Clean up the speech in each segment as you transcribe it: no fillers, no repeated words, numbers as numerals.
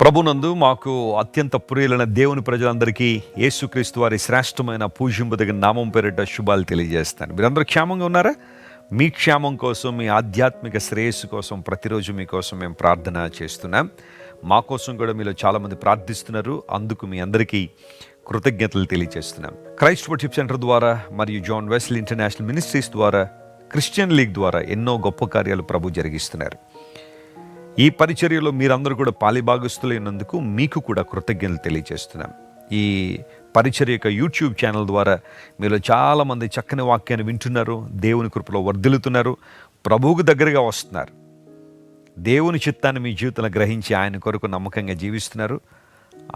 ప్రభునందు మాకు అత్యంత ప్రియులైన దేవుని ప్రజలందరికీ యేసుక్రీస్తు వారి శ్రేష్టమైన పూజింపదగిన నామం పేరిట శుభాలు తెలియజేస్తాను. మీరందరూ క్షేమంగా ఉన్నారా? మీ క్షేమం కోసం, మీ ఆధ్యాత్మిక శ్రేయస్సు కోసం ప్రతిరోజు మీకోసం మేము ప్రార్థన చేస్తున్నాం. మా కోసం కూడా మీలో చాలామంది ప్రార్థిస్తున్నారు. అందుకు మీ అందరికీ కృతజ్ఞతలు తెలియజేస్తున్నాం. క్రైస్ట్ వర్షిప్ సెంటర్ ద్వారా మరియు జాన్ వెస్లీ ఇంటర్నేషనల్ మినిస్ట్రీస్ ద్వారా, క్రిస్టియన్ లీగ్ ద్వారా ఎన్నో గొప్ప కార్యాలు ప్రభు జరిగిస్తున్నారు. ఈ పరిచర్యలో మీరందరూ కూడా పాలిభాగస్తులైనందుకు మీకు కూడా కృతజ్ఞతలు తెలియజేస్తున్నాం. ఈ పరిచర్య యొక్క యూట్యూబ్ ఛానల్ ద్వారా మీలో చాలామంది చక్కని వాక్యాన్ని వింటున్నారు, దేవుని కృపలో వర్ధిల్లుతున్నారు, ప్రభువుకు దగ్గరగా వస్తున్నారు, దేవుని చిత్తాన్ని మీ జీవితంలో గ్రహించి ఆయన కొరకు నమ్మకంగా జీవిస్తున్నారు.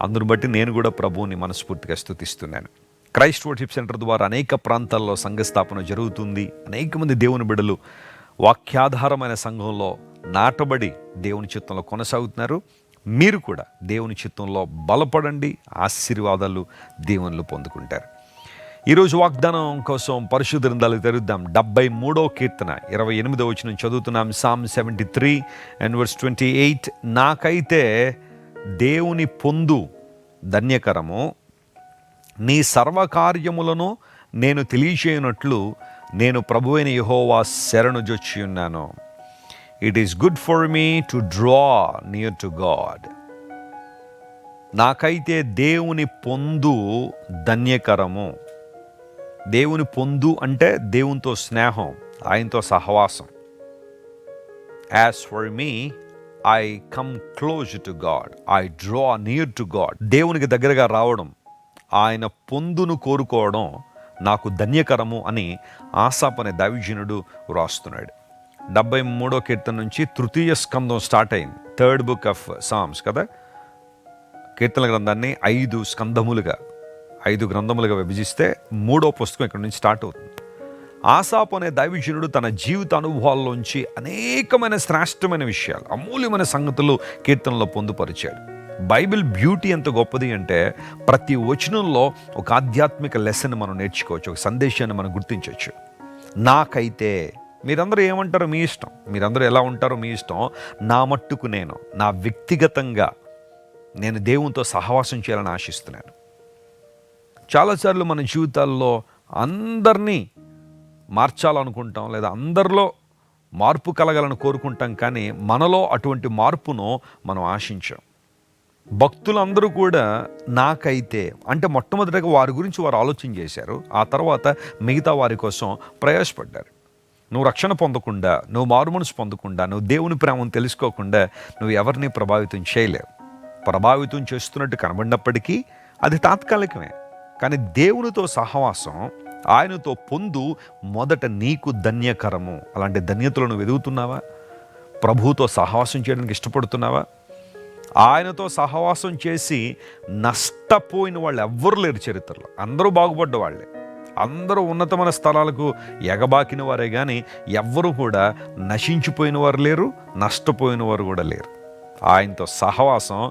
అందును బట్టి నేను కూడా ప్రభువుని మనస్ఫూర్తిగా స్తుతిస్తున్నాను. క్రైస్ట్ వర్షిప్ సెంటర్ ద్వారా అనేక ప్రాంతాల్లో సంఘ స్థాపన జరుగుతుంది. అనేక మంది దేవుని బిడ్డలు వాక్యాధారమైన సంఘంలో నాటబడి దేవుని చిత్తంలో కొనసాగుతున్నారు. మీరు కూడా దేవుని చిత్తంలో బలపడండి, ఆశీర్వాదాలు దీవెనలు పొందుకుంటారు. ఈరోజు వాగ్దానం కోసం పరిశుద్ధ గ్రంథాలు తెరుద్దాం. 73వ కీర్తన 28వ వచనం చదువుతున్నాం. Psalm 73 and verse 28. నాకైతే దేవుని పొందు ధన్యకరము, నీ సర్వకార్యములను నేను తెలియచేయనట్లు నేను ప్రభువైన యెహోవా శరణు జొచ్చి ఉన్నాను. It is good for me to draw near to God. నాకైతే దేవుని పొందు ధన్యకరము. దేవుని పొందు అంటే దేవునితో స్నేహం, ఆయనతో సహవాసం. As for me, I come close to God. I draw near to God. దేవునికి దగ్గరగా రావడం, ఆయన పొందును కోరుకోవడం నాకు ధన్యకరము అని ఆసాపు అనే దైవజనుడు వ్రాస్తున్నాడు. 73వ కీర్తన నుంచి తృతీయ స్కందం స్టార్ట్ అయింది. థర్డ్ బుక్ ఆఫ్ సామ్స్ కదా. కీర్తన గ్రంథాన్ని 5 స్కందములుగా, 5 గ్రంథములుగా విభజిస్తే 3వ పుస్తకం ఇక్కడ నుంచి స్టార్ట్ అవుతుంది. ఆసాపు అనే దైవజనుడు తన జీవిత అనుభవాల్లోంచి అనేకమైన శ్రేష్టమైన విషయాలు, అమూల్యమైన సంగతులు కీర్తనలో పొందుపరిచాడు. బైబిల్ బ్యూటీ ఎంత గొప్పది అంటే ప్రతి వచనంలో ఒక ఆధ్యాత్మిక లెసన్ మనం నేర్చుకోవచ్చు, ఒక సందేశాన్ని మనం గుర్తించవచ్చు. నాకైతే, మీరందరూ ఏమంటారో మీ ఇష్టం, మీరందరూ ఎలా ఉంటారో మీ ఇష్టం. నా మట్టుకు నేను, నా వ్యక్తిగతంగా నేను దేవునితో సహవాసం చేయాలని ఆశిస్తున్నాను. చాలాసార్లు మన జీవితాల్లో అందరినీ మార్చాలనుకుంటాం, లేదా అందరిలో మార్పు కలగాలని కోరుకుంటాం, కానీ మనలో అటువంటి మార్పును మనం ఆశించాం. భక్తులందరూ కూడా నాకైతే అంటే మొట్టమొదటిగా వారి గురించి వారు ఆలోచన చేశారు. ఆ తర్వాత మిగతా వారి కోసం ప్రయాసపడ్డారు. నువ్వు రక్షణ పొందకుండా, నువ్వు మారుమనసు పొందకుండా, నువ్వు దేవుని ప్రేమను తెలుసుకోకుండా నువ్వు ఎవరిని ప్రభావితం చేయలేవు. ప్రభావితం చేస్తున్నట్టు కనబడినప్పటికీ అది తాత్కాలికమే. కానీ దేవునితో సహవాసం, ఆయనతో పొందు మొదట నీకు ధన్యకరము. అలాంటి ధన్యతలు నువ్వు ఎదుగుతున్నావా? ప్రభువుతో సహవాసం చేయడానికి ఇష్టపడుతున్నావా? ఆయనతో సహవాసం చేసి నష్టపోయిన వాళ్ళు ఎవ్వరు లేరు చరిత్రలో. అందరూ బాగుపడ్డ వాళ్ళే, అందరూ ఉన్నతమైన స్థలాలకు ఎగబాకిన వారే, కానీ ఎవ్వరూ కూడా నశించిపోయిన వారు లేరు, నష్టపోయిన వారు కూడా లేరు. ఆయనతో సహవాసం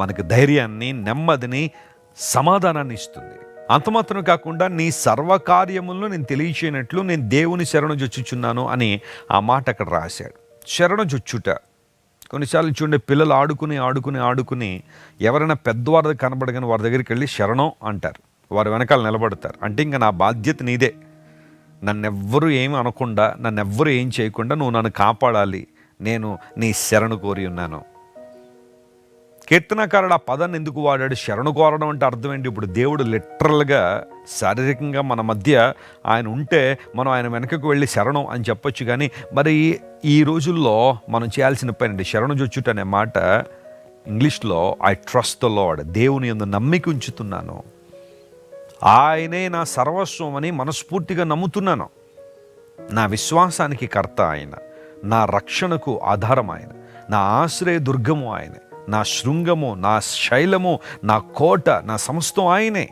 మనకు ధైర్యాన్ని, నెమ్మదిని, సమాధానాన్ని ఇస్తుంది. అంత మాత్రం కాకుండా నీ సర్వకార్యములను నేను తెలియచేయనట్లు నేను దేవుని శరణు జొచ్చుచున్నాను అని ఆ మాట అక్కడ రాశాడు. శరణు జొచ్చుట. కొన్నిసార్లు చూడండి, పిల్లలు ఆడుకుని ఎవరైనా పెద్దవారి కనబడగానే వారి దగ్గరికి వెళ్ళి శరణం అంటారు. వారి వెనకాల నిలబడతారు. అంటే ఇంకా నా బాధ్యత నీదే, నన్నెవ్వరూ ఏమి అనకుండా, నన్నెవ్వరూ ఏం చేయకుండా నువ్వు నన్ను కాపాడాలి, నేను నీ శరణు కోరి ఉన్నాను. కీర్తనకారుడు ఆ పదాన్ని ఎందుకు వాడాడు? శరణు కోరడం అంటే అర్థం ఏంటి? ఇప్పుడు దేవుడు లిటరల్గా శారీరకంగా మన మధ్య ఆయన ఉంటే మనం ఆయన వెనకకు వెళ్ళి శరణం అని చెప్పొచ్చు. కానీ మరి ఈ రోజుల్లో మనం చేయాల్సిన పని ఏంటి? శరణు జొచ్చుట అనే మాట ఇంగ్లీష్లో ఐ ట్రస్ట్ ద లార్డ్, దేవుని యందు నమ్మిక ఉంచుతున్నాను, ఆయనే నా సర్వస్వం అని మనస్ఫూర్తిగా నమ్ముతున్నాను. నా విశ్వాసానికి కర్త ఆయన, నా రక్షణకు ఆధారం ఆయన, నా ఆశ్రయ దుర్గము ఆయన, నా శృంగము, నా శైలము, నా కోట, నా సమస్తం ఆయనే.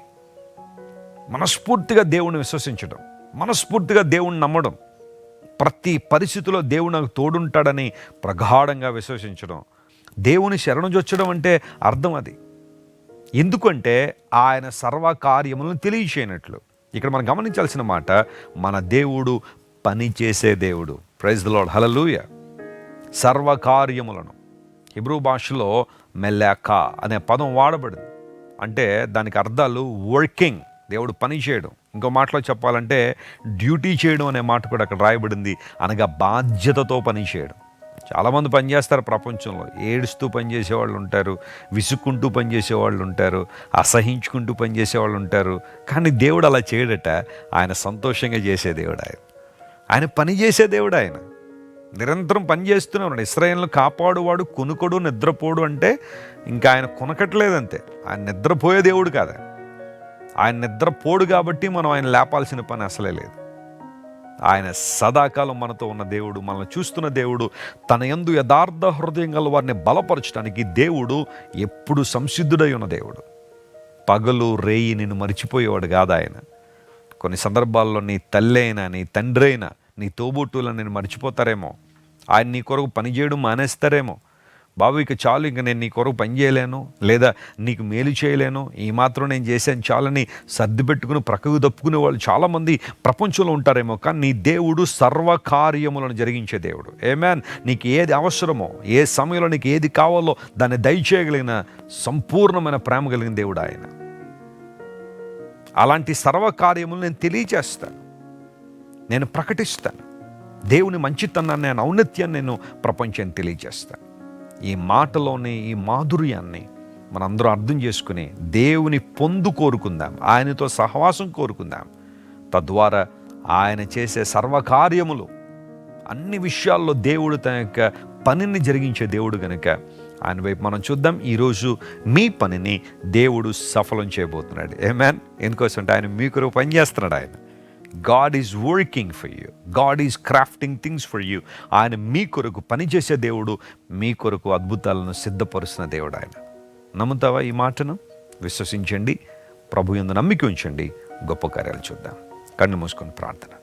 మనస్ఫూర్తిగా దేవుణ్ణి విశ్వసించడం, మనస్ఫూర్తిగా దేవుణ్ణి నమ్మడం, ప్రతి పరిస్థితిలో దేవుడు నాకు తోడుంటాడని ప్రగాఢంగా విశ్వసించడం, దేవుని శరణు జొచ్చడం అంటే అర్థం అది. ఎందుకంటే ఆయన సర్వకార్యములను తెలియచేయనట్లు. ఇక్కడ మనం గమనించాల్సిన మాట, మన దేవుడు పనిచేసే దేవుడు. Praise the Lord, hallelujah. సర్వకార్యములను, హిబ్రూ భాషలో మెల్లాక అనే పదం వాడబడింది. అంటే దానికి అర్థాలు వర్కింగ్, దేవుడు పని చేయడం. ఇంకో మాటలో చెప్పాలంటే డ్యూటీ చేయడం అనే మాట కూడా అక్కడ రాయబడింది, అనగా బాధ్యతతో పని చేయడం. చాలామంది పనిచేస్తారు ప్రపంచంలో. ఏడుస్తూ పనిచేసేవాళ్ళు ఉంటారు, విసుక్కుంటూ పనిచేసేవాళ్ళు ఉంటారు, అసహించుకుంటూ పనిచేసేవాళ్ళు ఉంటారు. కానీ దేవుడు అలా చేయడట. ఆయన సంతోషంగా చేసే దేవుడు, ఆయన పని చేసే దేవుడు. ఆయన నిరంతరం పనిచేస్తూనే ఉన్నాడు. ఇశ్రాయేలును కాపాడువాడు కొనుకోడు నిద్రపోడు అంటే ఇంకా ఆయన కొనకట్లేదంతే. ఆయన నిద్రపోయే దేవుడు కాదు. ఆయన నిద్రపోడు కాబట్టి మనం ఆయన లేపాల్సిన పని అసలే లేదు. ఆయన సదాకాలం మనతో ఉన్న దేవుడు, మనల్ని చూస్తున్న దేవుడు, తన యందు యథార్థ హృదయం గల వారిని బలపరచడానికి దేవుడు ఎప్పుడు సంసిద్ధుడై ఉన్న దేవుడు. పగలు రేయి నిన్ను మర్చిపోయేవాడు కాదు ఆయన. కొన్ని సందర్భాల్లో నీ తల్లి అయినా, నీ తండ్రి అయినా, నీ తోబుట్టులను నేను మర్చిపోతారేమో. ఆయన నీ కొరకు పని చేయడం మానేస్తారేమో. బాబు ఇక చాలు, ఇంక నేను నీ కొరకు పని చేయలేను, లేదా నీకు మేలు చేయలేను, ఈ మాత్రం నేను చేశాను చాలని సర్ది పెట్టుకుని ప్రక్కకు తప్పుకునే వాళ్ళు చాలామంది ప్రపంచంలో ఉంటారేమో. కానీ నీ దేవుడు సర్వకార్యములను జరిగించే దేవుడు. ఆమేన్. నీకు ఏది అవసరమో, ఏ సమయంలో నీకు ఏది కావాలో దాన్ని దయచేయగలిగిన సంపూర్ణమైన ప్రేమ కలిగిన దేవుడు ఆయన. అలాంటి సర్వకార్యములు నేను తెలియచేస్తాను, నేను ప్రకటిస్తాను. దేవుని మంచితనాన్ని, ఆయన ఔన్నత్యాన్ని నేను ప్రపంచాన్ని తెలియజేస్తాను. ఈ మాటలోని ఈ మాధుర్యాన్ని మనందరూ అర్థం చేసుకుని దేవుని పొందు కోరుకుందాం, ఆయనతో సహవాసం కోరుకుందాం. తద్వారా ఆయన చేసే సర్వకార్యములు అన్ని విషయాల్లో దేవుడు తన యొక్క పనిని జరిగించే దేవుడు కనుక ఆయన వైపు మనం చూద్దాం. ఈరోజు మీ పనిని దేవుడు సఫలం చేయబోతున్నాడు. ఆమేన్. ఎందుకోసం అంటే ఆయన మీ కొరకు పని చేస్తున్నాడు. ఆయన God is working for you, God is crafting things for you. ఆయన మీ కొరకు పనిచేసే దేవుడు, మీ కొరకు అద్భుతాలను సిద్ధపరుస్తున్న దేవుడు ఆయన. నమ్ముతావా ఈ మాటను? విశ్వసించండి, ప్రభు యందు నమ్మిక ఉంచండి, గొప్ప కార్యాలు చూద్దాం. కన్ను మూసుకొని ప్రార్థన.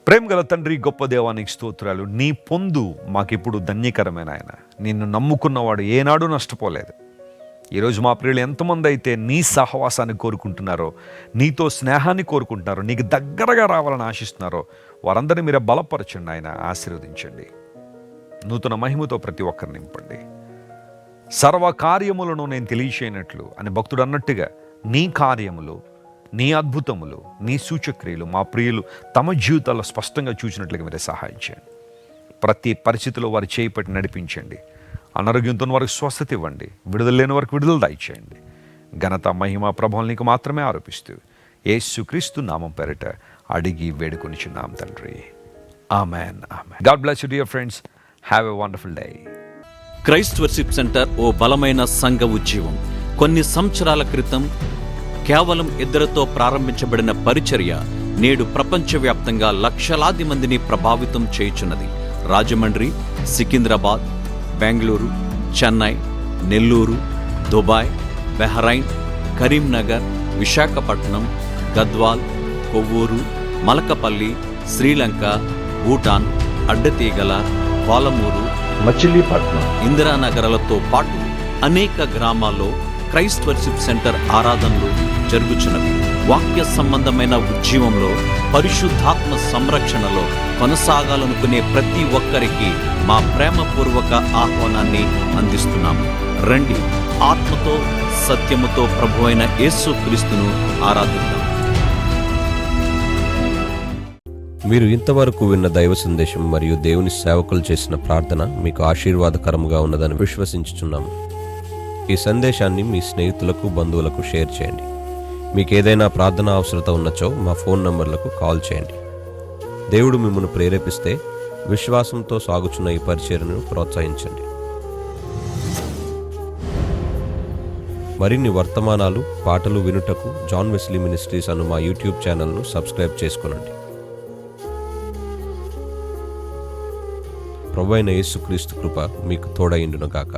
ప్రేమ గల తండ్రి, గొప్ప దేవానికి స్తోత్రాలు. నీ పొందు మాకిప్పుడు ధన్యకరమైన ఆయన. నిన్ను నమ్ముకున్నవాడు ఏనాడు నష్టపోలేదు. ఈరోజు మా ప్రియులు ఎంతమంది అయితే నీ సహవాసాన్ని కోరుకుంటున్నారో, నీతో స్నేహాన్ని కోరుకుంటున్నారో, నీకు దగ్గరగా రావాలని ఆశిస్తున్నారో వారందరినీ మీరే బలపరచండి ఆయన, ఆశీర్వదించండి. నూతన మహిమతో ప్రతి ఒక్కరిని నింపండి. సర్వకార్యములను నేను తెలియచేయనట్లు అని భక్తుడు అన్నట్టుగా నీ కార్యములు, నీ అద్భుతములు, నీ సూచక్రియలు మా ప్రియులు తమ జీవితాల్లో స్పష్టంగా చూసినట్లుగా మీరే సహాయం చేయండి. ప్రతి పరిస్థితిలో వారు చేపట్టి నడిపించండి. అనారోగ్యంతో వారికి స్వస్థత ఇవ్వండి. విడుదల లేని వారికి విడుదల దయచేయండి. ఘనత, మహిమ, ప్రభావం నీకు మాత్రమే ఆరోపిస్తూ యేసుక్రీస్తు నామం పేరిట అడిగి వేడుకొనిచున్నాం తండ్రి. Amen. Amen. God bless you dear friends. Have a wonderful day. Christ worship centre ఓ బలమైన సంఘ ఉద్యమం. కొన్ని సంవత్సరాల క్రితం కేవలం 2తో ప్రారంభించబడిన పరిచర్య నేడు ప్రపంచవ్యాప్తంగా లక్షలాది మందిని ప్రభావితం చేయుచున్నది. రాజమండ్రి, సికింద్రాబాద్, బెంగళూరు, చెన్నై, నెల్లూరు, దుబాయ్, బెహ్రైన్, కరీంనగర్, విశాఖపట్నం, గద్వాల్, కొవ్వూరు, మలకపల్లి, శ్రీలంక, భూటాన్, అడ్డతీగల, పాలమూరు, మచిలీపట్నం, ఇందిరానగర్లతో పాటు అనేక గ్రామాల్లో క్రైస్ట్ వర్షిప్ సెంటర్ ఆరాధనలు జరుగుచున్నవి. వాక్య సంబంధమైన ఉద్యమంలో, పరిశుద్ధాత్మ సంరక్షణలో కొనసాగాలనుకునే ప్రతి ఒక్కరికి మా ప్రేమపూర్వక ఆహ్వానాన్ని అందిస్తున్నాము. రండి, ఆత్మతో సత్యముతో ప్రభువైన యేసుక్రీస్తును ఆరాధిద్దాం. మీరు ఇంతవరకు విన్న దైవ సందేశం మరియు దేవుని సేవకులు చేసిన ప్రార్థన మీకు ఆశీర్వాదకరముగా ఉన్నదని విశ్వసించుచున్నాము. ఈ సందేశాన్ని మీ స్నేహితులకు, బంధువులకు షేర్ చేయండి. మీకు ఏదైనా ప్రార్థన అవసరత ఉన్నచో మా ఫోన్ నంబర్లకు కాల్ చేయండి. దేవుడు మిమ్మల్ని ప్రేరేపిస్తే విశ్వాసంతో సాగుచున్న ఈ పరిచర్యను ప్రోత్సహించండి. మరిన్ని వర్తమానాలు, పాటలు వినుటకు జాన్ వెస్లీ మినిస్ట్రీస్ అను మా యూట్యూబ్ ఛానల్ను సబ్స్క్రైబ్ చేసుకొనండి. ప్రభువైన యేసుక్రీస్తు కృప మీకు తోడైండును గాక.